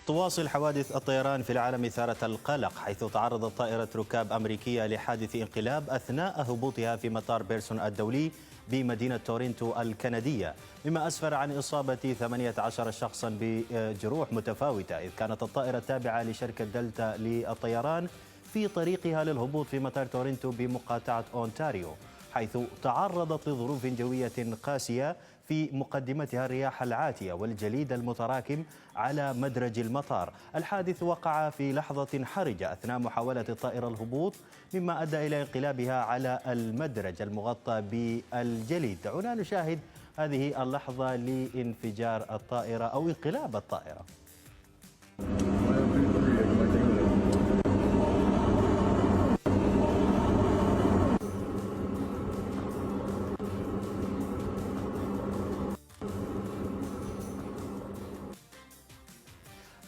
تواصل حوادث الطيران في العالم إثارة القلق، حيث تعرضت طائرة ركاب أمريكية لحادث انقلاب أثناء هبوطها في مطار بيرسون الدولي بمدينة تورنتو الكندية، مما أسفر عن إصابة 18 شخصا بجروح متفاوتة، إذ كانت الطائرة التابعة لشركة دلتا للطيران في طريقها للهبوط في مطار تورنتو بمقاطعة أونتاريو، حيث تعرضت لظروف جوية قاسية في مقدمتها الرياح العاتية والجليد المتراكم على مدرج المطار. الحادث وقع في لحظة حرجة أثناء محاولة الطائرة الهبوط، مما أدى إلى انقلابها على المدرج المغطى بالجليد. دعونا نشاهد هذه اللحظة لانفجار الطائرة أو انقلاب الطائرة.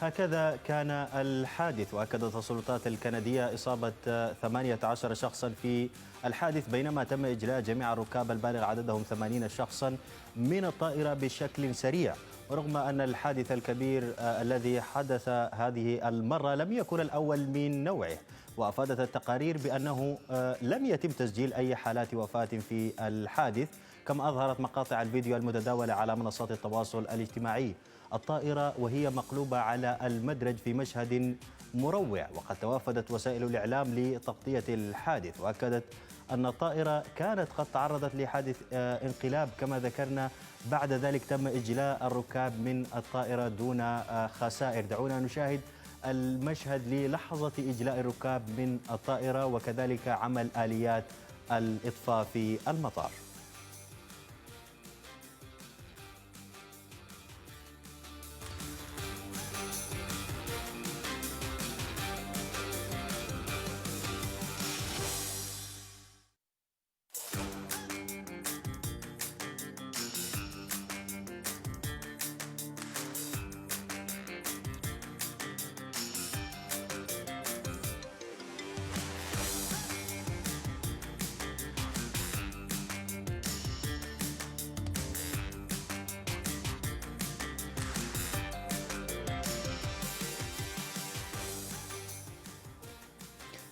هكذا كان الحادث، وأكدت السلطات الكندية إصابة 18 شخصا في الحادث، بينما تم إجلاء جميع الركاب البالغ عددهم 80 شخصا من الطائرة بشكل سريع. ورغم أن الحادث الكبير الذي حدث هذه المرة لم يكن الأول من نوعه، وأفادت التقارير بأنه لم يتم تسجيل أي حالات وفاة في الحادث، كما أظهرت مقاطع الفيديو المتداولة على منصات التواصل الاجتماعي الطائرة وهي مقلوبة على المدرج في مشهد مروع. وقد توافدت وسائل الإعلام لتغطية الحادث، وأكدت أن الطائرة كانت قد تعرضت لحادث انقلاب كما ذكرنا. بعد ذلك تم إجلاء الركاب من الطائرة دون خسائر. دعونا نشاهد المشهد للحظة إجلاء الركاب من الطائرة وكذلك عمل آليات الإطفاء في المطار.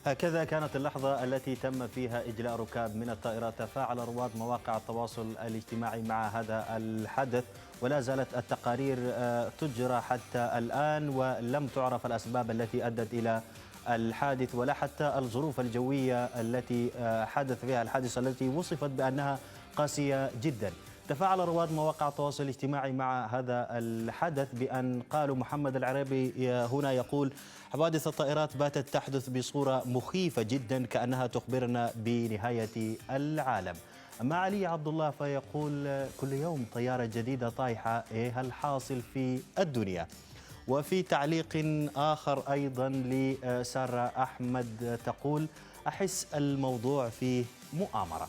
هكذا كانت اللحظة التي تم فيها إجلاء ركاب من الطائرة. تفاعل رواد مواقع التواصل الاجتماعي مع هذا الحدث، ولا زالت التقارير تجرى حتى الآن، ولم تعرف الأسباب التي أدت إلى الحادث ولا حتى الظروف الجوية التي حدث فيها الحادث التي وصفت بأنها قاسية جدا. تفاعل رواد مواقع التواصل الاجتماعي مع هذا الحدث بأن قالوا: محمد العريبي هنا يقول: حوادث الطائرات باتت تحدث بصورة مخيفة جدا، كأنها تخبرنا بنهاية العالم. أما علي عبد الله فيقول: كل يوم طيارة جديدة طايحة، إيه الحاصل في الدنيا؟ وفي تعليق آخر أيضا لسارة أحمد تقول: أحس الموضوع فيه مؤامرة.